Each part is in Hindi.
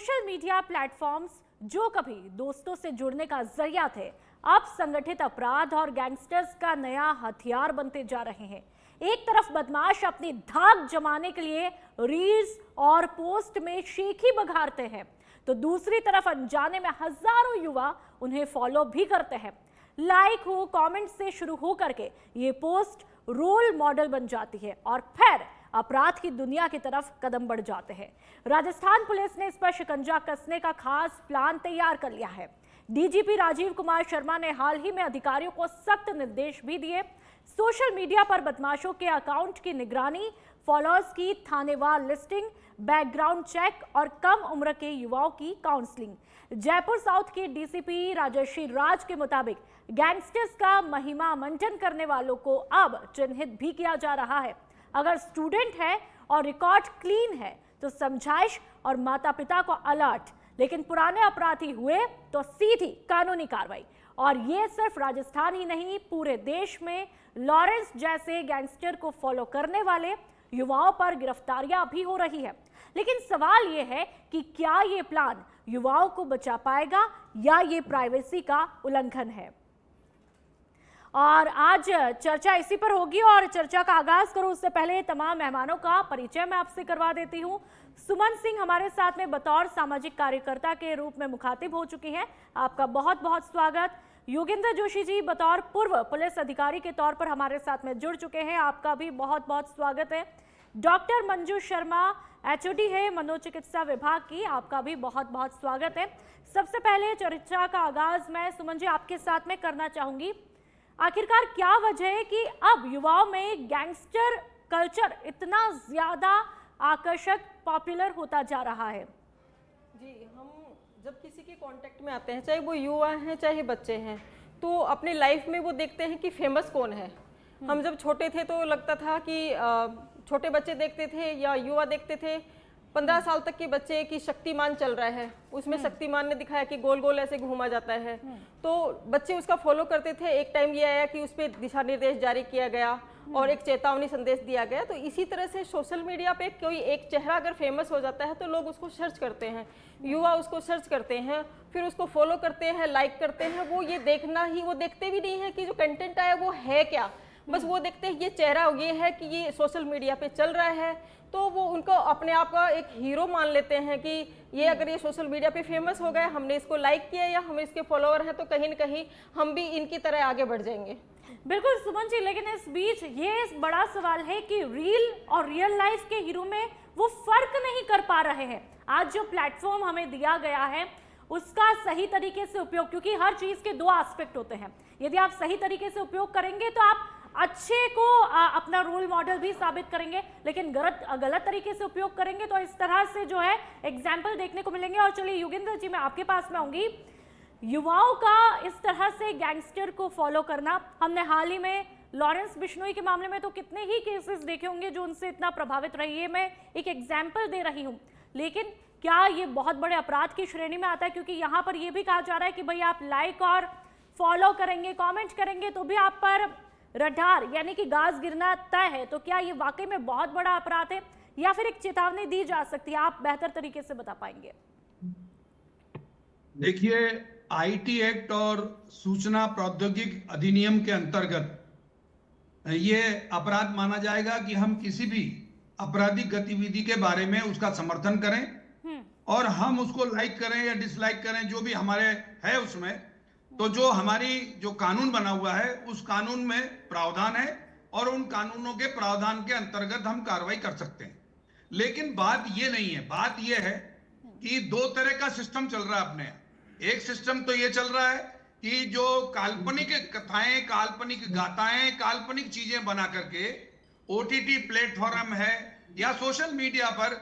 सोशल मीडिया प्लेटफॉर्म्स जो कभी दोस्तों से जुड़ने का जरिया थे, अब संगठित अपराध और गैंगस्टर्स का नया हथियार बनते जा रहे हैं। एक तरफ बदमाश अपनी धाक जमाने के लिए रील्स और पोस्ट में शेखी बघारते हैं, तो दूसरी तरफ अनजाने में हजारों युवा उन्हें फॉलो भी करते हैं। लाइक हो, कमेंट से शुरू हो करके ये पोस्ट रोल मॉडल बन जाती है और फिर अपराध की दुनिया की तरफ कदम बढ़ जाते हैं। राजस्थान पुलिस ने इस पर शिकंजा कसने का खास प्लान तैयार कर लिया है। डीजीपी राजीव कुमार शर्मा ने हाल ही में अधिकारियों को सख्त निर्देश भी दिए। सोशल मीडिया पर बदमाशों के अकाउंट की निगरानी, फॉलोअर्स की थानेवार लिस्टिंग, बैकग्राउंड चेक और कम उम्र के युवाओं की काउंसलिंग। जयपुर साउथ के डीसीपी राजश्री राज के मुताबिक गैंगस्टर्स का महिमा मंथन करने वालों को अब चिन्हित भी किया जा रहा है। अगर स्टूडेंट है और रिकॉर्ड क्लीन है तो समझाइश और माता पिता को अलर्ट, लेकिन पुराने अपराधी हुए तो सीधी कानूनी कार्रवाई। और ये सिर्फ राजस्थान ही नहीं, पूरे देश में लॉरेंस जैसे गैंगस्टर को फॉलो करने वाले युवाओं पर गिरफ्तारियां भी हो रही है। लेकिन सवाल ये है कि क्या ये प्लान युवाओं को बचा पाएगा या ये प्राइवेसी का उल्लंघन है। और आज चर्चा इसी पर होगी और चर्चा का आगाज करूं उससे पहले तमाम मेहमानों का परिचय मैं आपसे करवा देती हूं। सुमन सिंह हमारे साथ में बतौर सामाजिक कार्यकर्ता के रूप में मुखातिब हो चुकी हैं, आपका बहुत बहुत स्वागत। योगेंद्र जोशी जी बतौर पूर्व पुलिस अधिकारी के तौर पर हमारे साथ में जुड़ चुके हैं, आपका भी बहुत बहुत स्वागत है। डॉक्टर मंजू शर्मा एचओडी है मनोचिकित्सा विभाग की, आपका भी बहुत बहुत स्वागत है। सबसे पहले चर्चा का आगाज मैं सुमन जी आपके साथ में करना चाहूंगी। आखिरकार क्या वजह है कि अब युवाओं में गैंगस्टर कल्चर इतना ज्यादा आकर्षक पॉपुलर होता जा रहा है? जी, हम जब किसी के कांटेक्ट में आते हैं, चाहे वो युवा हैं चाहे बच्चे हैं, तो अपनी लाइफ में वो देखते हैं कि फेमस कौन है। हम जब छोटे थे तो लगता था कि छोटे बच्चे देखते थे या युवा देखते थे, 15 साल तक के बच्चे की शक्तिमान चल रहा है, उसमें शक्तिमान ने दिखाया कि गोल गोल ऐसे घूमा जाता है, तो बच्चे उसका फॉलो करते थे। एक टाइम ये आया कि उस पर दिशा निर्देश जारी किया गया और एक चेतावनी संदेश दिया गया। तो इसी तरह से सोशल मीडिया पे कोई एक चेहरा अगर फेमस हो जाता है तो लोग उसको सर्च करते हैं, युवा उसको सर्च करते हैं, फिर उसको फॉलो करते हैं, लाइक करते हैं। वो ये देखना ही, वो देखते भी नहीं है कि जो कंटेंट आया वो है क्या, बस वो देखते हैं ये चेहरा ये है कि ये सोशल मीडिया पे चल रहा है, तो वो उनको अपने आप का एक हीरो मान लेते हैं कि ये अगर ये सोशल मीडिया पे फेमस हो गए, हमने इसको लाइक किया या हम इसके फॉलोअर हैं, तो कहीं ना कहीं हम भी इनकी तरह आगे बढ़ जाएंगे। बिल्कुल सुमन जी, लेकिन इस बीच ये बड़ा सवाल है कि रील और रियल लाइफ के हीरो में वो फर्क नहीं कर पा रहे हैं। आज जो प्लेटफॉर्म हमें दिया गया है उसका सही तरीके से उपयोग, क्योंकि हर चीज के दो एस्पेक्ट होते हैं। यदि आप सही तरीके से उपयोग करेंगे तो आप अच्छे को अपना रोल मॉडल भी साबित करेंगे, लेकिन गलत तरीके से उपयोग करेंगे तो इस तरह से जो है एग्जाम्पल देखने को मिलेंगे। और चलिए योगेंद्र जी, मैं आपके पास में आऊंगी। युवाओं का इस तरह से गैंगस्टर को फॉलो करना, हमने हाल ही में लॉरेंस बिश्नोई के मामले में तो कितने ही केसेस देखे होंगे जो उनसे इतना प्रभावित रही है। मैं एक एग्जाम्पल दे रही हूँ, लेकिन क्या ये बहुत बड़े अपराध की श्रेणी में आता है? क्योंकि यहाँ पर यह भी कहा जा रहा है कि भाई आप लाइक और फॉलो करेंगे, कॉमेंट करेंगे तो भी आप पर रडार यानी कि गाज गिरना तय है। तो क्या ये वाकई में बहुत बड़ा अपराध है या फिर एक चेतावनी दी जा सकती है? आप बेहतर तरीके से बता पाएंगे। देखिए, आईटी एक्ट और सूचना प्रौद्योगिकी अधिनियम के अंतर्गत ये अपराध माना जाएगा कि हम किसी भी आपराधिक गतिविधि के बारे में उसका समर्थन करें और हम उसको लाइक करें या डिसलाइक करें, जो भी हमारे है उसमें। तो जो हमारी जो कानून बना हुआ है उस कानून में प्रावधान है और उन कानूनों के प्रावधान के अंतर्गत हम कार्रवाई कर सकते हैं। लेकिन बात ये नहीं है, बात ये है कि दो तरह का सिस्टम चल रहा है अपने। एक सिस्टम तो ये चल रहा है कि जो काल्पनिक कथाएं, काल्पनिक गाथाएं, काल्पनिक चीजें बना करके ओटीटी प्लेटफॉर्म है या सोशल मीडिया पर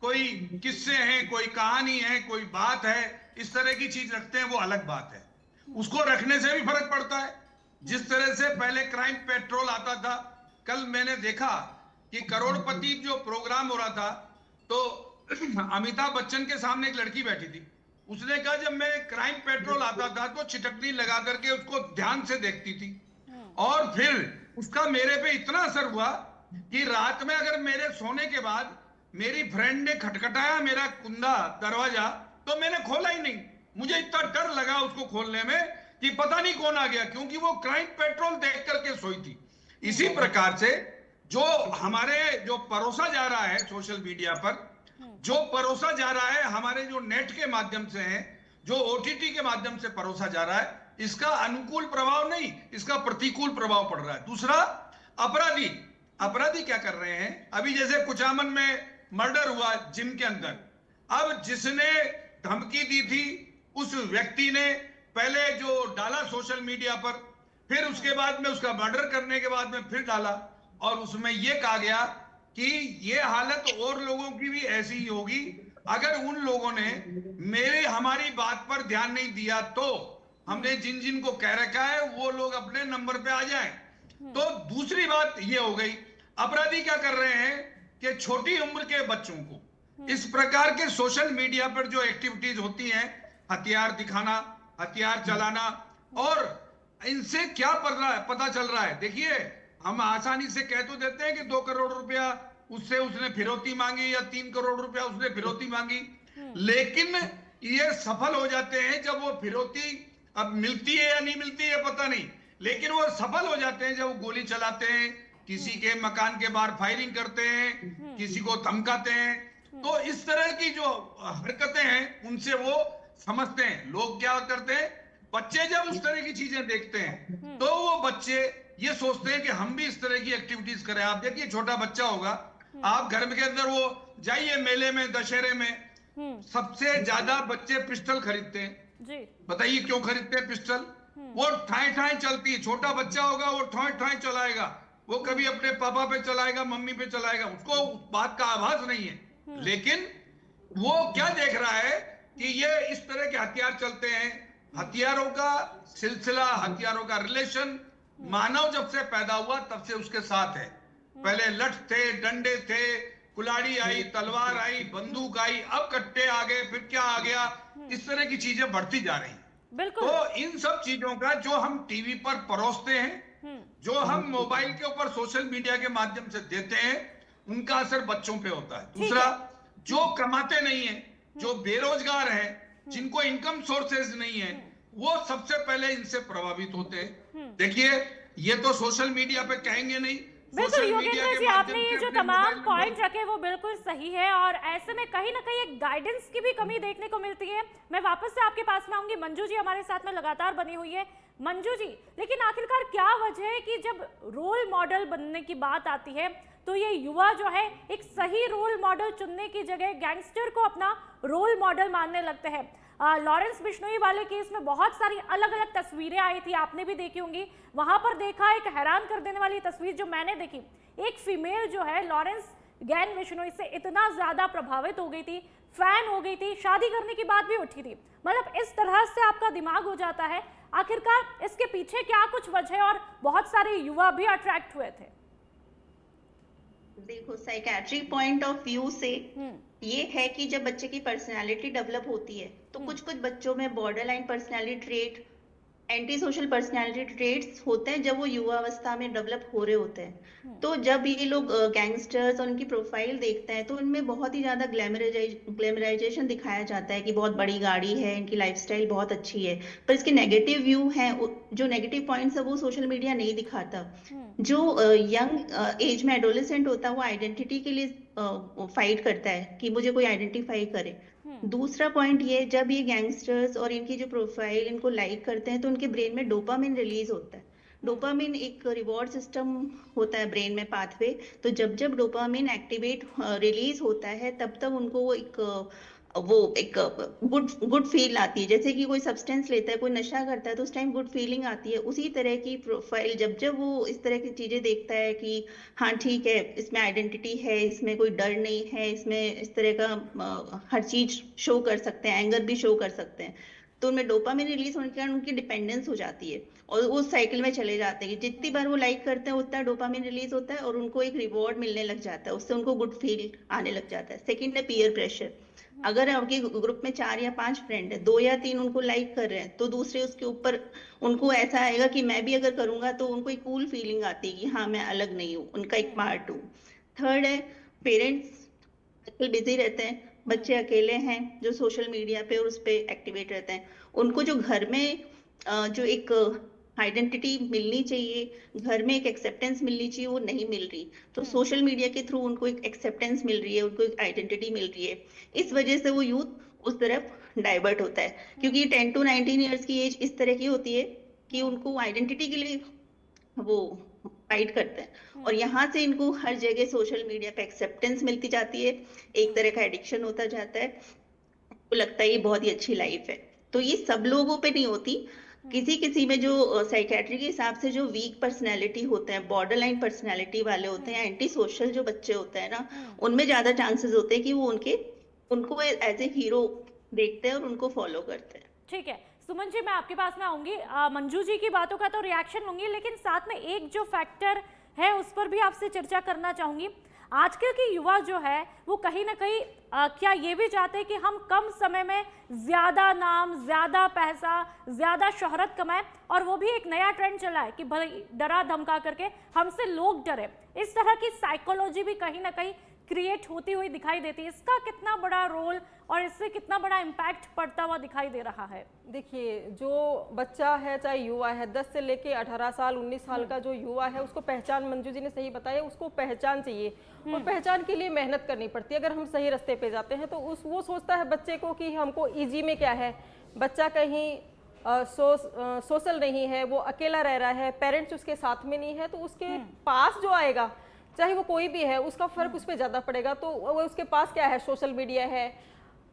कोई किस्से हैं, कोई कहानी है, कोई बात है, इस तरह की चीज रखते हैं, वो अलग बात है। उसको रखने से भी फर्क पड़ता है। जिस तरह से पहले क्राइम पेट्रोल आता था, कल मैंने देखा कि करोड़पति जो प्रोग्राम हो रहा था तो अमिताभ बच्चन के सामने एक लड़की बैठी थी, उसने कहा जब मैं क्राइम पेट्रोल आता था तो चिटकनी लगा करके उसको ध्यान से देखती थी और फिर उसका मेरे पे इतना असर हुआ कि रात में अगर मेरे सोने के बाद मेरी फ्रेंड ने खटखटाया मेरा कुंदा दरवाजा, तो मैंने खोला ही नहीं। मुझे इतना डर लगा उसको खोलने में कि पता नहीं कौन आ गया, क्योंकि वो क्राइम पेट्रोल देख करके सोई थी। इसी प्रकार से जो हमारे जो परोसा जा रहा है सोशल मीडिया पर, जो परोसा जा रहा है हमारे जो नेट के माध्यम से है, जो ओटीटी के माध्यम से परोसा जा रहा है, इसका अनुकूल प्रभाव नहीं, इसका प्रतिकूल प्रभाव पड़ रहा है। दूसरा, अपराधी क्या कर रहे हैं, अभी जैसे कुचामन में मर्डर हुआ जिम के अंदर, अब जिसने धमकी दी थी उस व्यक्ति ने पहले जो डाला सोशल मीडिया पर, फिर उसके बाद में उसका मर्डर करने के बाद में फिर डाला, और उसमें यह कहा गया कि ये हालत और लोगों की भी ऐसी ही होगी अगर उन लोगों ने हमारी बात पर ध्यान नहीं दिया, तो हमने जिन जिन को कह रखा है वो लोग अपने नंबर पे आ जाएं। तो दूसरी बात ये हो गई, अपराधी क्या कर रहे हैं कि छोटी उम्र के बच्चों को इस प्रकार के सोशल मीडिया पर जो एक्टिविटीज होती हैं, हथियार दिखाना, हथियार चलाना, और इनसे क्या पता चल रहा है। देखिए, हम आसानी से कह तो देते हैं कि 2 करोड़ रुपया उससे उसने फिरौती मांगी या 3 करोड़ रुपया उसने फिरौती मांगी, लेकिन ये सफल हो जाते हैं जब वो फिरौती अब मिलती है या नहीं मिलती है पता नहीं, लेकिन वो सफल हो जाते हैं जब गोली चलाते हैं, किसी के मकान के बाहर फायरिंग करते हैं, किसी को धमकाते हैं। तो इस तरह की जो हरकतें हैं उनसे वो समझते हैं। लोग क्या करते हैं, बच्चे जब उस तरह की चीजें देखते हैं तो वो बच्चे ये सोचते हैं कि हम भी इस तरह की एक्टिविटीज करें। आप देखिए, छोटा बच्चा होगा, आप घर के अंदर वो जाइए मेले में, दशहरे में सबसे ज्यादा बच्चे पिस्टल खरीदते हैं जी। बताइए क्यों खरीदते हैं पिस्टल? वो ठाए ठाए चलती है, छोटा बच्चा होगा वो ठाए ठाए चलाएगा, वो कभी अपने पापा पे चलाएगा, मम्मी पे चलाएगा, उसको उस बात का आभास नहीं है। लेकिन वो क्या देख रहा है कि ये इस तरह के हथियार चलते हैं, हथियारों का सिलसिला, हथियारों का रिलेशन मानव जब से पैदा हुआ तब से उसके साथ है। पहले लठ थे, डंडे थे, कुल्हाड़ी आई, तलवार आई, बंदूक आई, अब कट्टे आ गए, फिर क्या आ गया, इस तरह की चीजें बढ़ती जा रही हैं। तो इन सब चीजों का जो हम टीवी पर परोसते हैं, जो हम मोबाइल के ऊपर सोशल मीडिया के माध्यम से देते हैं, उनका असर बच्चों पे होता है। दूसरा, जो कमाते नहीं है, जो बेरोजगार हैं, जिनको इनकम सोर्सेज नहीं है, वो सबसे पहले इनसे प्रभावित होते हैं। देखिए, ये तो सोशल मीडिया पे कहेंगे नहीं, बिल्कुल योगेंद्र जी, आपने ये जो तमाम पॉइंट रखे वो बिल्कुल सही है, और ऐसे में कहीं ना कहीं एक गाइडेंस की भी कमी देखने को मिलती है। मैं वापस से आपके पास में आऊंगी, मंजू जी हमारे साथ में लगातार बनी हुई है। मंजू जी, लेकिन आखिरकार क्या वजह है कि जब रोल मॉडल बनने की बात आती है तो ये युवा जो है एक सही रोल मॉडल चुनने की जगह गैंगस्टर को अपना रोल मॉडल मानने लगते हैं। लॉरेंस बिश्नोई वाले केस में बहुत सारी अलग अलग तस्वीरें आई थी, आपने भी देखी होंगी। वहां पर देखा एक हैरान कर देने वाली तस्वीर जो मैंने देखी, एक फीमेल जो है लॉरेंस गैन बिश्नोई से इतना ज्यादा प्रभावित हो गई थी, फैन हो गई थी, शादी करने की बात भी उठी थी। मतलब इस तरह से आपका दिमाग हो जाता है। आखिरकार इसके पीछे क्या कुछ वजह है, और बहुत सारे युवा भी अट्रैक्ट हुए थे। देखो, साइकेट्रिक पॉइंट ऑफ व्यू से ये है कि जब बच्चे की पर्सनालिटी डेवलप होती है तो कुछ कुछ बच्चों में borderline personality trait, anti social personality traits होते हैं जब वो युवा अवस्था में डेवलप हो रहे होते हैं। तो जब ये लोग गैंगस्टर्स और उनकी प्रोफाइल देखते हैं तो उनमें बहुत ही ज्यादा ग्लैमराइजेशन दिखाया जाता है कि बहुत बड़ी गाड़ी है, इनकी लाइफस्टाइल बहुत अच्छी है, पर इसके नेगेटिव व्यू हैं, जो नेगेटिव पॉइंट्स है वो सोशल मीडिया नहीं दिखाता। जो यंग एज में एडोलेसेंट होता है वो आइडेंटिटी के लिए फाइट करता है कि मुझे कोई आइडेंटिफाई करे। दूसरा पॉइंट ये, जब ये गैंगस्टर्स और इनकी जो प्रोफाइल इनको लाइक करते हैं तो उनके ब्रेन में डोपामिन रिलीज होता है। डोपामिन एक रिवॉर्ड सिस्टम होता है ब्रेन में, पाथवे। तो जब जब डोपामिन एक्टिवेट रिलीज होता है तब तब उनको वो एक गुड फील आती है। जैसे कि कोई सब्सटेंस लेता है, कोई नशा करता है तो उस टाइम गुड फीलिंग आती है। उसी तरह की प्रोफाइल जब जब वो इस तरह की चीजें देखता है कि हाँ ठीक है, इसमें आइडेंटिटी है, इसमें कोई डर नहीं है, इसमें इस तरह का हर चीज शो कर सकते हैं, एंगर भी शो कर सकते हैं, तो उनमें डोपामिन रिलीज होने के कारण उनकी डिपेंडेंस हो जाती है और उस साइकिल में चले जाते हैं कि जितनी बार वो लाइक करते हैं उतना डोपामिन रिलीज होता है और उनको एक रिवॉर्ड मिलने लग जाता है, उससे उनको गुड फील आने लग जाता है। सेकेंड है पीयर प्रेशर। अगर आपके ग्रुप में 4 या 5 फ्रेंड है, 2 या 3 उनको लाइक कर रहे हैं तो दूसरे उसके ऊपर उनको ऐसा आएगा कि मैं भी अगर करूंगा तो उनको एक कूल फीलिंग आती है कि हाँ मैं अलग नहीं हूँ, उनका एक पार्ट हूँ। थर्ड है पेरेंट्स आजकल बिजी रहते हैं, बच्चे अकेले हैं जो सोशल मीडिया पे और उस पे एक्टिवेट रहते हैं। उनको जो घर में जो एक आइडेंटिटी मिलनी चाहिए, घर में एक एक्सेप्टेंस मिलनी चाहिए, वो नहीं मिल रही। तो सोशल मीडिया के थ्रू उनको एक एक्सेप्टेंस मिल रही है, उनको एक आइडेंटिटी मिल रही है। इस वजह से वो यूथ उस तरफ डाइवर्ट होता है, क्योंकि 10 to 19 ईयर्स की एज इस तरह की होती है कि उनको आइडेंटिटी के लिए वो फाइट करते हैं, और यहाँ से इनको हर जगह सोशल मीडिया पे एक्सेप्टेंस मिलती जाती है, एक तरह का एडिक्शन होता जाता है, तो लगता है ये बहुत ही अच्छी लाइफ है। तो ये सब लोगों पे नहीं होती, किसी किसी में जो साइकेट्री के हिसाब से जो वीक पर्सनैलिटी होते हैं, बॉर्डर लाइन पर्सनैलिटी वाले होते हैं, एंटी सोशल जो बच्चे होते हैं ना, उनमें ज्यादा चांसेस होते हैं कि वो उनको एज ए हीरो देखते हैं और उनको फॉलो करते हैं। ठीक है सुमन जी, मैं आपके पास में आऊंगी। मंजू जी की बातों का तो रिएक्शन लूंगी, लेकिन साथ में एक जो फैक्टर है उस पर भी आपसे चर्चा करना चाहूंगी। आजकल की युवा जो है वो कहीं ना कहीं क्या ये भी चाहते हैं कि हम कम समय में ज्यादा नाम, ज्यादा पैसा, ज्यादा शोहरत कमाएं, और वो भी एक नया ट्रेंड चला है कि भाई डरा धमका करके हमसे लोग डरे। इस तरह की साइकोलॉजी भी कहीं ना कहीं क्रिएट होती हुई दिखाई देती है। इसका कितना बड़ा रोल और इससे कितना बड़ा इम्पैक्ट पड़ता हुआ दिखाई दे रहा है? देखिए, जो बच्चा है चाहे युवा है, 10 से लेके 18 साल 19 साल का जो युवा है, उसको पहचान, मंजू जी ने सही बताया, उसको पहचान चाहिए और पहचान के लिए मेहनत करनी पड़ती है। अगर हम सही रास्ते पे जाते हैं तो वो सोचता है बच्चे को कि हमको इजी में क्या है, बच्चा कहीं सोशल नहीं है, वो अकेला रह रहा है, पेरेंट्स उसके साथ में नहीं है, तो उसके पास जो आएगा चाहे वो कोई भी है, उसका फर्क उस पर ज्यादा पड़ेगा। तो वो उसके पास क्या है, सोशल मीडिया है,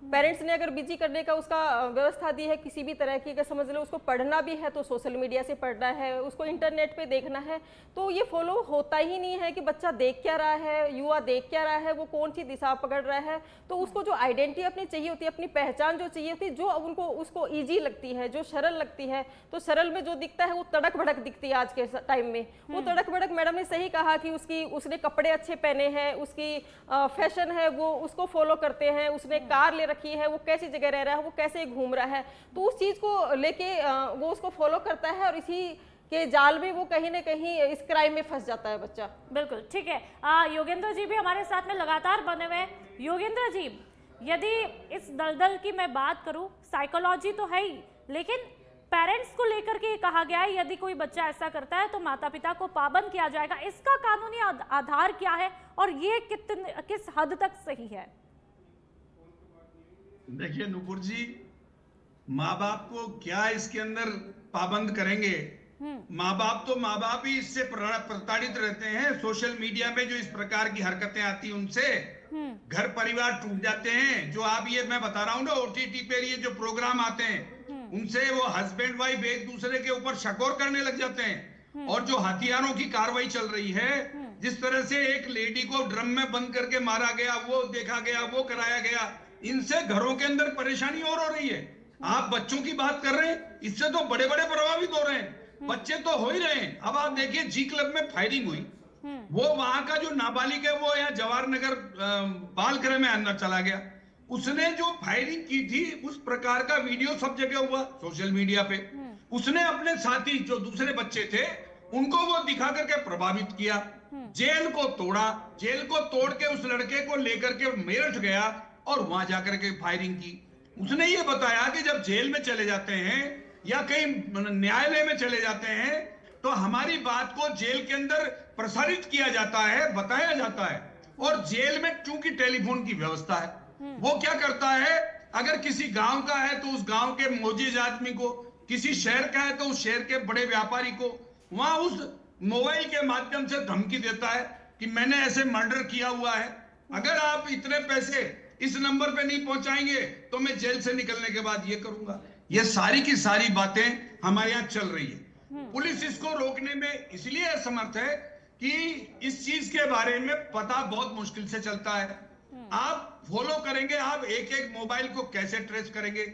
पेरेंट्स ने अगर बिजी करने का उसका व्यवस्था दी है किसी भी तरह की, अगर समझ लो उसको पढ़ना भी है तो सोशल मीडिया से पढ़ना है, उसको इंटरनेट पे देखना है, तो ये फॉलो होता ही नहीं है कि बच्चा देख क्या रहा है, युवा देख क्या रहा है, वो कौन सी दिशा पकड़ रहा है। तो उसको जो आइडेंटिटी अपनी चाहिए होती है, अपनी पहचान जो चाहिए होती है, जो उनको उसको ईजी लगती है, जो सरल लगती है, तो सरल में जो दिखता है वो तड़क भड़क दिखती है आज के टाइम में। वो तड़क भड़क, मैडम ने सही कहा कि उसने कपड़े अच्छे पहने हैं, उसकी फैशन है, वो उसको फॉलो करते हैं, उसने कार ले रखी है, वो कैसी जगह रह रहा है, वो कैसे घूम रहा है, तो उस चीज को लेके वो उसको फॉलो करता है और इसी के जाल में वो कहीं ना कहीं इस क्राइम में फंस जाता है बच्चा। बिल्कुल ठीक है। योगेंद्र जी भी हमारे साथ में लगातार बने हुए हैं। योगेंद्र जी, यदि इस दलदल की मैं बात करूं, साइकोलॉजी तो है ही, लेकिन पेरेंट्स को लेकर के कहा गया है यदि कोई बच्चा ऐसा करता है तो माता पिता को पाबंद किया जाएगा। इसका कानूनी आधार क्या है और ये किस हद तक सही है? देखिए नुपुर जी, माँ बाप को क्या इसके अंदर पाबंद करेंगे? माँ बाप ही इससे प्रताड़ित रहते हैं। सोशल मीडिया में जो इस प्रकार की हरकतें आती हैं उनसे घर परिवार टूट जाते हैं। जो आप ये मैं बता रहा हूँ ना, ओटीटी पे ये जो प्रोग्राम आते हैं उनसे वो हस्बैंड वाइफ एक दूसरे के ऊपर शकोर करने लग जाते हैं। और जो हथियारों की कार्रवाई चल रही है, जिस तरह से एक लेडी को ड्रम में बंद करके मारा गया, वो देखा गया, वो कराया गया, इनसे घरों के अंदर परेशानी और हो रही है। आप बच्चों की बात कर रहे हैं, इससे तो बड़े बड़े प्रभावित हो रहे हैं, बच्चे तो हो ही रहे हैं। अब आप देखिए, जी क्लब में फायरिंग हुई, वो वहां का जो नाबालिग है वो यहाँ जवाहर नगर बाल गृह में अंदर चला गया। उसने जो फायरिंग की थी उस प्रकार का वीडियो सब जगह हुआ सोशल मीडिया पे। उसने अपने साथी जो दूसरे बच्चे थे उनको वो दिखा करके प्रभावित किया, जेल को तोड़ा, जेल को तोड़ के उस लड़के को लेकर के मेरठ गया और वहां जाकर के फायरिंग की। उसने ये बताया कि जब जेल में चले जाते हैं या कहीं न्यायालय में चले जाते हैं तो हमारी बात को जेल के अंदर प्रसारित किया जाता है, बताया जाता है। और जेल में चूंकि टेलीफोन की व्यवस्था है, वो क्या करता है, अगर किसी गांव का है तो उस गांव के मोजीज आदमी को, किसी शहर का है तो उस शहर के बड़े व्यापारी को वहां उस मोबाइल के माध्यम से धमकी देता है कि मैंने ऐसे मर्डर किया हुआ है, अगर आप इतने पैसे इस नंबर पे नहीं पहुंचाएंगे तो मैं जेल से निकलने के बाद ये करूंगा। ये सारी की सारी बातें हमारे यहाँ चल रही है। पुलिस इसको रोकने में इसलिए असमर्थ है कि इस चीज के बारे में पता बहुत मुश्किल से चलता है। आप फॉलो करेंगे, आप एक एक मोबाइल को कैसे ट्रेस करेंगे?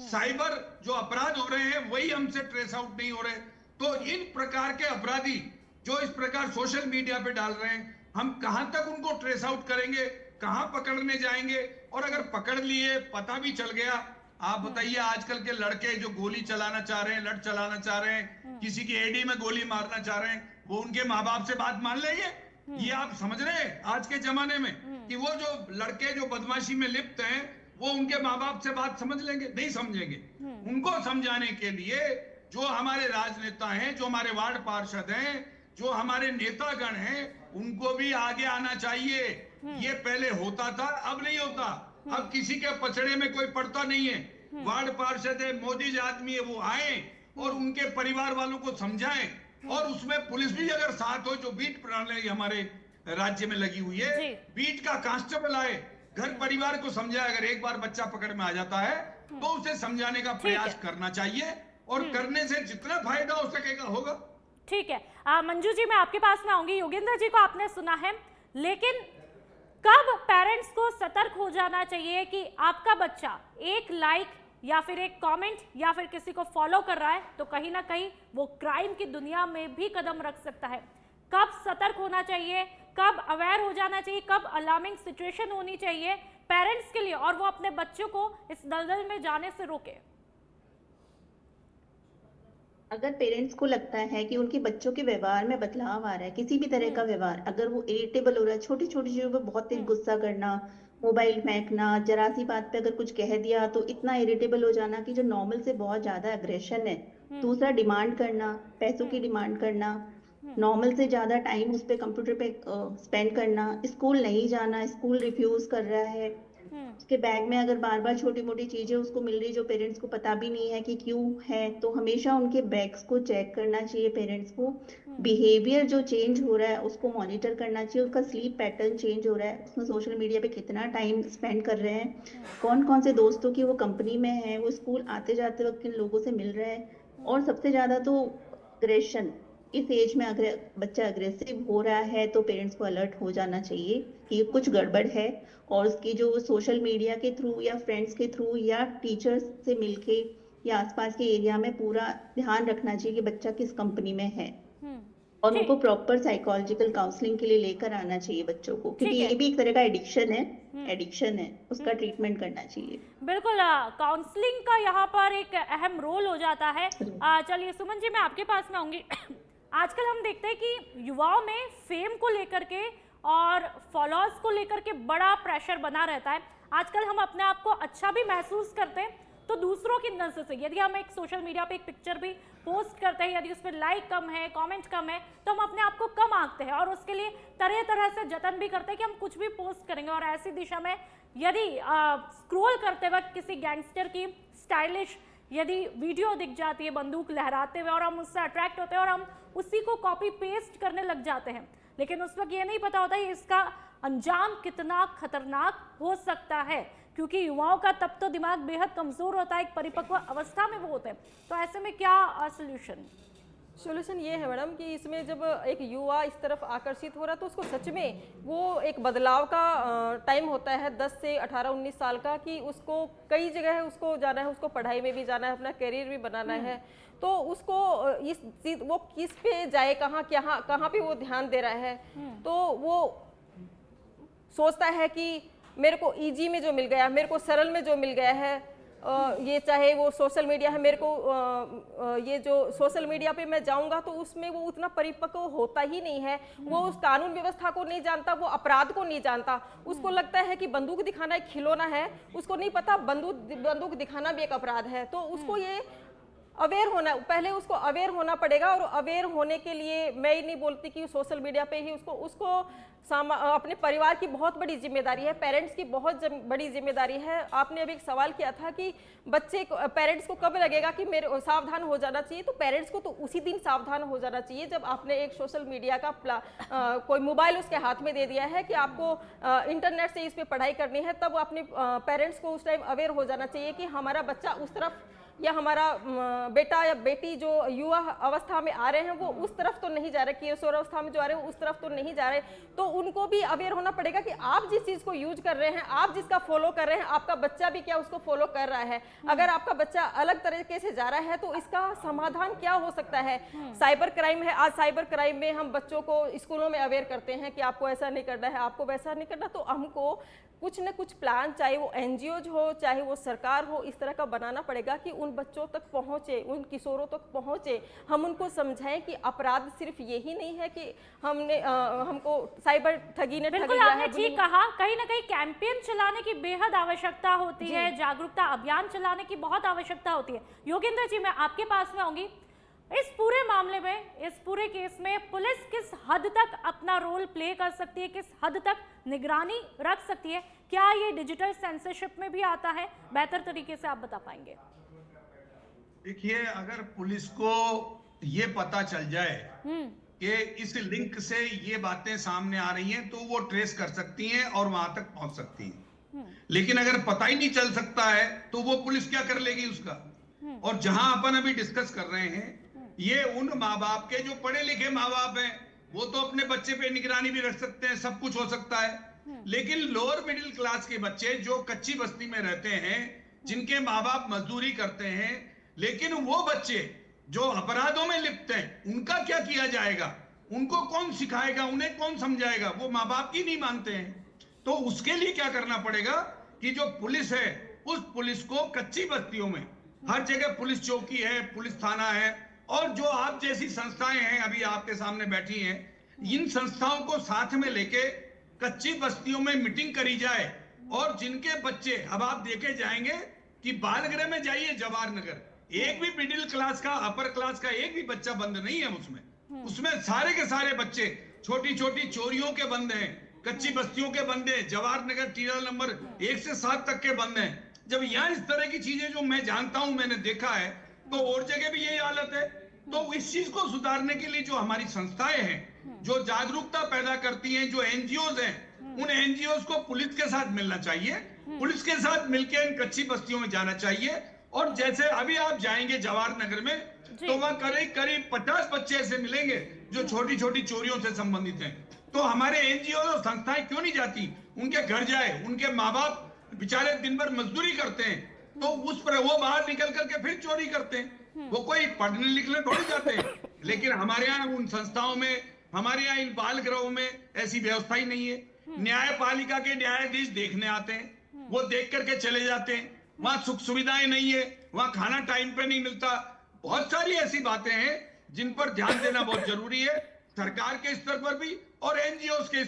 साइबर जो अपराध हो रहे हैं वही हमसे ट्रेस आउट नहीं हो रहे। तो इन प्रकार के अपराधी जो इस प्रकार सोशल मीडिया पे डाल रहे हैं, हम कहां तक उनको ट्रेस आउट करेंगे, कहां पकड़ने जाएंगे? और अगर पकड़ लिए, पता भी चल गया, आप बताइए आजकल के लड़के जो गोली चलाना चाह रहे हैं, लठ चलाना चाह रहे हैं, किसी की एडी में गोली मारना चाह रहे हैं, वो उनके माँ बाप से बात मान लेंगे? ये आप समझ रहे हैं आज के जमाने में? कि वो जो लड़के जो बदमाशी में लिप्त हैं वो उनके माँ बाप से बात समझ लेंगे? नहीं समझेंगे। उनको समझाने के लिए जो हमारे राजनेता हैं, जो हमारे वार्ड पार्षद हैं, जो हमारे नेतागण हैं, उनको भी आगे आना चाहिए। ये पहले होता था, अब नहीं होता। अब किसी के पचड़े में कोई पड़ता नहीं है। वार्ड पार्षद है, मोदी जी आदमी है, वो आए और उनके परिवार वालों को समझाएं। और उसमें पुलिस भी अगर साथ हो, जो बीट प्रणाली हमारे राज्य में लगी हुई है, बीट का कांस्टेबल आए, घर परिवार को समझाए। अगर एक बार बच्चा पकड़ में आ जाता है तो उसे समझाने का प्रयास करना चाहिए, और करने से जितना फायदा हो सकेगा होगा। ठीक है। मंजू जी, मैं आपके पास में आऊंगी। योगेंद्र जी को आपने सुना है, लेकिन कब पेरेंट्स को सतर्क हो जाना चाहिए कि आपका बच्चा एक लाइक या फिर एक कमेंट या फिर किसी को फॉलो कर रहा है तो कहीं ना कहीं वो क्राइम की दुनिया में भी कदम रख सकता है? कब सतर्क होना चाहिए, कब अवेयर हो जाना चाहिए, कब अलार्मिंग सिचुएशन होनी चाहिए पेरेंट्स के लिए, और वो अपने बच्चों को इस दलदल में जाने से रोके? अगर पेरेंट्स को लगता है कि उनके बच्चों के व्यवहार में बदलाव आ रहा है, किसी भी तरह का व्यवहार, अगर वो इरिटेबल हो रहा है, छोटी छोटी चीजों पे बहुत तेज गुस्सा करना, मोबाइल फेंकना, जरा सी बात पे अगर कुछ कह दिया तो इतना इरिटेबल हो जाना कि जो नॉर्मल से बहुत ज्यादा एग्रेशन है। दूसरा, डिमांड करना, पैसों की डिमांड करना, नॉर्मल से ज्यादा टाइम उस पे कंप्यूटर पे स्पेंड करना, स्कूल नहीं जाना, स्कूल रिफ्यूज कर रहा है, उसके बैग में अगर बार बार छोटी मोटी चीजें उसको मिल रही जो पेरेंट्स को पता भी नहीं है कि क्यों है, तो हमेशा उनके बैग्स को चेक करना चाहिए पेरेंट्स को। बिहेवियर जो चेंज हो रहा है उसको मॉनिटर करना चाहिए, उसका स्लीप पैटर्न चेंज हो रहा है, उसमें सोशल मीडिया पे कितना टाइम स्पेंड कर रहे हैं, कौन कौन से दोस्तों की वो कंपनी में है, वो स्कूल आते जाते वक्त किन लोगों से मिल रहा है। और सबसे ज्यादा तो अग्रेशन, इस एज में अगर बच्चा अग्रेसिव हो रहा है तो पेरेंट्स को अलर्ट हो जाना चाहिए कि कुछ गड़बड़ है, और उसकी जो सोशल मीडिया के थ्रू या फ्रेंड्स के थ्रू या टीचर्स से मिलके या आसपास के एरिया में पूरा ध्यान रखना चाहिए कि बच्चा किस कंपनी में है, और उनको प्रॉपर साइकोलॉजिकल काउंसलिंग के लिए लेकर आना चाहिए बच्चों को, क्योंकि ये भी एक तरह का एडिक्शन है, उसका ट्रीटमेंट करना चाहिए। बिल्कुल, काउंसलिंग का यहाँ पर एक अहम रोल हो जाता है। चलिए सुमन जी, मैं आपके पास में आऊंगी। आजकल हम देखते हैं कि युवाओं में फेम को लेकर के और फॉलोअर्स को लेकर के बड़ा प्रेशर बना रहता है। आजकल हम अपने आप को अच्छा भी महसूस करते हैं तो दूसरों की नजर से, यदि हम एक सोशल मीडिया पे एक पिक्चर भी पोस्ट करते हैं, यदि उस पर लाइक कम है, कमेंट कम है, तो हम अपने आप को कम आंकते हैं और उसके लिए तरह तरह से जतन भी करते हैं कि हम कुछ भी पोस्ट करेंगे। और ऐसी दिशा में यदि स्क्रॉल करते वक्त किसी गैंगस्टर की स्टाइलिश यदि वीडियो दिख जाती है बंदूक लहराते हुए और हम उससे अट्रैक्ट होते हैं और हम उसी को कॉपी पेस्ट करने लग जाते हैं, लेकिन उस वक्त ये नहीं पता होता है इसका अंजाम कितना खतरनाक हो सकता है, क्योंकि युवाओं का तब तो दिमाग बेहद कमजोर होता है, एक परिपक्व अवस्था में वो होते हैं। तो ऐसे में क्या सोल्यूशन ये है मैडम कि इसमें जब एक युवा इस तरफ आकर्षित हो रहा है तो उसको सच में वो एक बदलाव का टाइम होता है 10 से 18-19 साल का, कि उसको कई जगह है उसको जाना है, उसको पढ़ाई में भी जाना है, अपना करियर भी बनाना है, तो उसको इस चीज वो किस पे जाए, कहाँ पे वो ध्यान दे रहा है, तो वो सोचता है कि मेरे को इजी में जो मिल गया, मेरे को सरल में जो मिल गया है, ये चाहे वो सोशल मीडिया है, मेरे को ये जो सोशल मीडिया पे मैं जाऊंगा तो उसमें वो उतना परिपक्व होता ही नहीं है, वो उस कानून व्यवस्था को नहीं जानता, वो अपराध को नहीं जानता, उसको लगता है कि बंदूक दिखाना एक खिलौना है, उसको नहीं पता बंदूक दिखाना भी एक अपराध है। तो उसको ये अवेयर होना, पहले उसको अवेयर होना पड़ेगा, और अवेयर होने के लिए मैं ही नहीं बोलती कि सोशल मीडिया पे ही उसको अपने परिवार की बहुत बड़ी जिम्मेदारी है, पेरेंट्स की बहुत बड़ी जिम्मेदारी है। आपने अभी एक सवाल किया था कि बच्चे को, पेरेंट्स को कब लगेगा कि मेरे सावधान हो जाना चाहिए, तो पेरेंट्स को तो उसी दिन सावधान हो जाना चाहिए जब आपने एक सोशल मीडिया का कोई मोबाइल उसके हाथ में दे दिया है कि आपको इंटरनेट से इस पर पढ़ाई करनी है, तब अपने पेरेंट्स को उस टाइम अवेयर हो जाना चाहिए कि हमारा बच्चा उस तरफ या हमारा बेटा या बेटी जो युवा अवस्था में आ रहे हैं वो उस तरफ तो नहीं जा रहे, किशोर अवस्था में जो आ रहे हैं उस तरफ तो नहीं जा रहे, तो उनको भी अवेयर होना पड़ेगा कि आप जिस चीज को यूज कर रहे हैं, आप जिसका फॉलो कर रहे हैं, आपका बच्चा भी क्या उसको फॉलो कर रहा है। अगर आपका बच्चा अलग तरीके से जा रहा है तो इसका समाधान क्या हो सकता है। साइबर क्राइम है, आज साइबर क्राइम में हम बच्चों को स्कूलों में अवेयर करते हैं कि आपको ऐसा नहीं करना है, आपको वैसा नहीं करना, तो हमको कुछ न कुछ प्लान, चाहे वो एनजीओज हो चाहे वो सरकार हो, इस तरह का बनाना पड़ेगा कि उन बच्चों तक पहुंचे, उन किशोरों तक पहुंचे। हम उनको समझाएं कि अपराध सिर्फ यही नहीं है कि हमको साइबर ठगी ने ठग बिल्कुल, लिया आपने है। ठीक कहा। कहीं ना कहीं कैंपेन चलाने की बेहद आवश्यकता होती है, जागरूकता अभियान चलाने की बहुत आवश्यकता होती है। योगेंद्र जी, मैं आपके पास में आऊंगी। इस पूरे मामले में, इस पूरे केस में पुलिस किस हद तक अपना रोल प्ले कर सकती है, किस हद तक निगरानी रख सकती है? क्या ये डिजिटल सेंसरशिप में भी आता है? बेहतर तरीके से आप बता पाएंगे। देखिए, अगर पुलिस को ये पता चल जाए कि इस लिंक से ये बातें सामने आ रही हैं, तो वो ट्रेस कर सकती हैं और वहां तक पहुंच सकती हैं। लेकिन अगर पता ही नहीं चल सकता है तो वो पुलिस क्या कर लेगी उसका? और जहां अपन अभी डिस्कस कर रहे हैं, ये उन माँ बाप के जो पढ़े लिखे माँ बाप हैं, वो तो अपने बच्चे पे निगरानी भी रख सकते हैं, सब कुछ हो सकता है। लेकिन लोअर मिडिल क्लास के बच्चे जो कच्ची बस्ती में रहते हैं, जिनके माँ बाप मजदूरी करते हैं, लेकिन वो बच्चे जो अपराधों में लिप्त हैं, उनका क्या किया जाएगा? उनको कौन सिखाएगा? उन्हें कौन समझाएगा? वो माँ बाप की नहीं मानते हैं। तो उसके लिए क्या करना पड़ेगा कि जो पुलिस है, उस पुलिस को कच्ची बस्तियों में हर जगह पुलिस चौकी है, पुलिस थाना है, और जो आप जैसी संस्थाएं हैं, अभी आपके सामने बैठी हैं, इन संस्थाओं को साथ में लेके कच्ची बस्तियों में मीटिंग करी जाए। और जिनके बच्चे, अब आप देखे जाएंगे कि बाल गृह में जाइए जवाहर नगर, एक भी मिडिल क्लास का, अपर क्लास का एक भी बच्चा बंद नहीं है उसमें सारे के सारे बच्चे छोटी छोटी चोरियों के बंद हैं, कच्ची बस्तियों के बंद हैं, जवाहर नगर टीला नंबर 1 से 7 तक के बंद हैं। जब यहाँ इस तरह की चीजें जो मैं जानता हूं, मैंने देखा है, तो और जगह भी यही हालत है। तो इस चीज को सुधारने के लिए जो हमारी संस्थाएं हैं, जो जागरूकता पैदा करती हैं, जो एनजीओज हैं, उन एनजीओज को पुलिस के साथ मिलना चाहिए, पुलिस के साथ मिलकर इन कच्ची बस्तियों में जाना चाहिए। और जैसे अभी आप जाएंगे जवाहर नगर में, तो वहां करीब करीब 50 बच्चे ऐसे मिलेंगे जो छोटी छोटी चोरियों से संबंधित हैं। तो हमारे एनजीओ और संस्थाएं क्यों नहीं जाती, उनके घर जाए? उनके माँ बाप बेचारे दिन भर मजदूरी करते हैं, तो उस पर वो बाहर निकल करके फिर चोरी करते हैं। वो कोई पढ़ने लिखने थोड़ी जाते हैं। लेकिन हमारे यहाँ उन संस्थाओं में, हमारे यहाँ इन बाल गृहों में ऐसी व्यवस्था ही नहीं है। न्यायपालिका के न्यायाधीश देखने आते हैं, वो देख करके चले जाते हैं। वहां सुख सुविधाएं नहीं है, वहां खाना टाइम पे नहीं मिलता। बहुत सारी ऐसी बातें हैं जिन पर ध्यान देना बहुत जरूरी है। सरकार के स्तर पर भी और एनजीओ के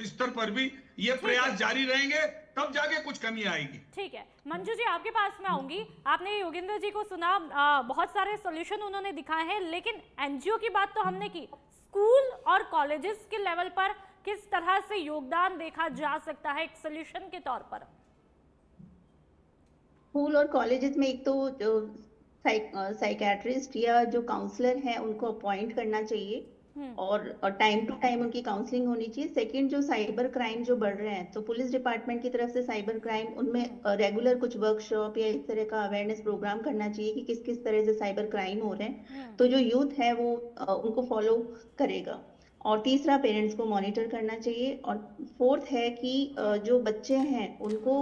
स्तर पर भी ये प्रयास जारी रहेंगे, तब जाके कुछ कमी आएगी। ठीक है, मंजू जी आपके पास में आऊंगी। आपने योगेंद्र जी को सुना, बहुत सारे सॉल्यूशन उन्होंने दिखाए हैं, लेकिन एनजीओ की बात तो हमने की। स्कूल और कॉलेजेस के लेवल पर किस तरह से योगदान देखा जा सकता है एक सॉल्यूशन के तौर पर? स्कूल और कॉलेजेस में एक तो जो साइकेट्रिस्ट या जो काउंसलर हैं उनको अपॉइंट करना चाहिए, और टाइम टू टाइम उनकी काउंसलिंग होनी चाहिए। सेकंड, जो साइबर क्राइम जो बढ़ रहे हैं, तो पुलिस डिपार्टमेंट की तरफ से साइबर क्राइम, उनमें रेगुलर कुछ वर्कशॉप या इस तरह का अवेयरनेस प्रोग्राम करना चाहिए कि किस किस तरह से साइबर क्राइम हो रहे हैं, तो जो यूथ है वो उनको फॉलो करेगा। और तीसरा, पेरेंट्स को मॉनिटर करना चाहिए। और फोर्थ है कि जो बच्चे हैं उनको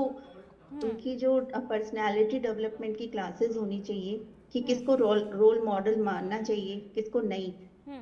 उनकी जो पर्सनालिटी डेवलपमेंट की क्लासेस होनी चाहिए कि किसको रोल मॉडल मानना चाहिए, किसको नहीं।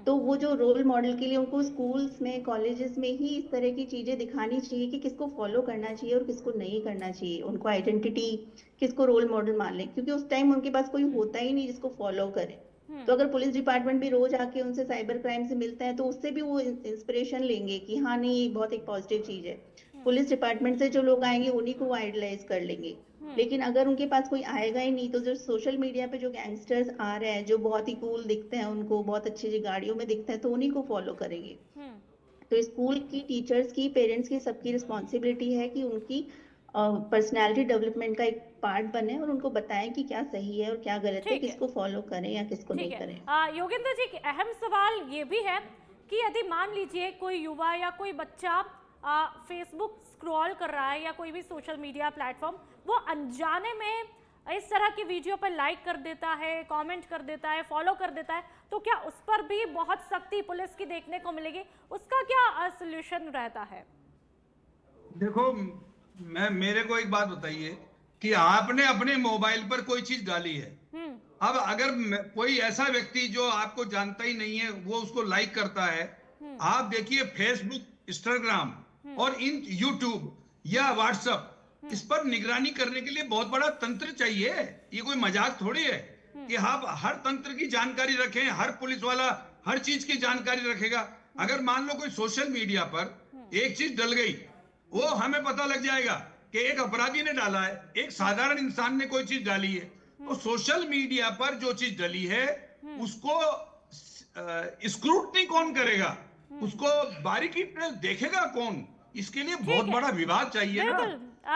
तो वो जो रोल मॉडल के लिए उनको स्कूल्स में, कॉलेजेस में ही इस तरह की चीजें दिखानी चाहिए कि किसको फॉलो करना चाहिए और किसको नहीं करना चाहिए। उनको आइडेंटिटी, किसको रोल मॉडल मान लें, क्योंकि उस टाइम उनके पास कोई होता ही नहीं जिसको फॉलो करे। तो अगर पुलिस डिपार्टमेंट भी रोज आके उनसे साइबर क्राइम से मिलता है, तो उससे भी वो इंस्पिरेशन लेंगे कि हाँ नहीं, ये बहुत एक पॉजिटिव चीज है। पुलिस डिपार्टमेंट से जो लोग आएंगे उन्हीं को आइडलाइज कर लेंगे। लेकिन अगर उनके पास कोई आएगा ही नहीं, तो जो सोशल मीडिया पे जो गैंगस्टर्स आ रहे हैं, जो बहुत ही कूल दिखते हैं, उनको बहुत अच्छी अच्छी गाड़ियों में दिखते हैं, तो उन्हीं को फॉलो करेंगे। तो स्कूल की, टीचर्स की, पेरेंट्स की, सबकी रिस्पॉन्सिबिलिटी है कि उनकी पर्सनैलिटी डेवलपमेंट का एक पार्ट बने और उनको बताएं कि क्या सही है और क्या गलत है, किसको फॉलो करें या किसको नहीं करें। योगेंद्र जी, अहम सवाल ये भी है कि यदि मान लीजिए कोई युवा या कोई बच्चा फेसबुक स्क्रॉल कर रहा है या कोई भी सोशल मीडिया प्लेटफॉर्म, वो अनजाने में इस तरह की वीडियो पर लाइक कर देता है, कमेंट कर देता है, फॉलो कर देता है, तो क्या उस पर भी बहुत सख्ती पुलिस की देखने को मिलेगी? उसका क्या सॉल्यूशन रहता है? देखो, मेरे को एक बात बताइए कि आपने अपने मोबाइल पर कोई चीज डाली है, अब अगर कोई ऐसा व्यक्ति जो आपको जानता ही नहीं है वो उसको लाइक करता है, आप देखिए फेसबुक, इंस्टाग्राम और इन यूट्यूब, या व्हाट्सएप, इस पर निगरानी करने के लिए बहुत बड़ा तंत्र चाहिए। ये कोई मजाक थोड़ी है कि आप हर तंत्र की जानकारी रखें, हर पुलिस वाला हर चीज की जानकारी रखेगा। अगर मान लो कोई सोशल मीडिया पर एक चीज डल गई, वो हमें पता लग जाएगा कि एक अपराधी ने डाला है, एक साधारण इंसान ने कोई चीज डाली है। तो सोशल मीडिया पर जो चीज डली है उसको स्क्रूटनी कौन करेगा, उसको बारीकी से देखेगा कौन? इसके लिए बहुत बड़ा विभाग चाहिए ना।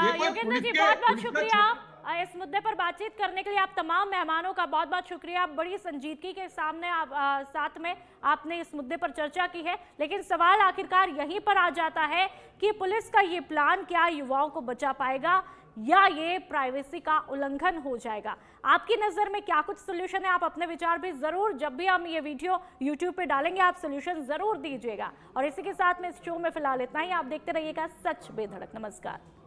ये कोई योगेंद्र पुलिस जी के- बहुत बहुत पुलिस का शुक्रिया इस मुद्दे पर बातचीत करने के लिए। आप तमाम मेहमानों का बहुत बहुत शुक्रिया। आप बड़ी संजीदगी के सामने आप साथ में आपने इस मुद्दे पर चर्चा की है, लेकिन सवाल आखिरकार यहीं पर आ जाता है कि पुलिस का ये प्लान क्या युवाओं को बचा पाएगा या ये प्राइवेसी का उल्लंघन हो जाएगा? आपकी नजर में क्या कुछ सोल्यूशन है? आप अपने विचार भी जरूर, जब भी हम ये वीडियो यूट्यूब पे डालेंगे, आप सोल्यूशन जरूर दीजिएगा। और इसी के साथ में इस शो में फिलहाल इतना ही। आप देखते रहिएगा सच बेधड़क। नमस्कार।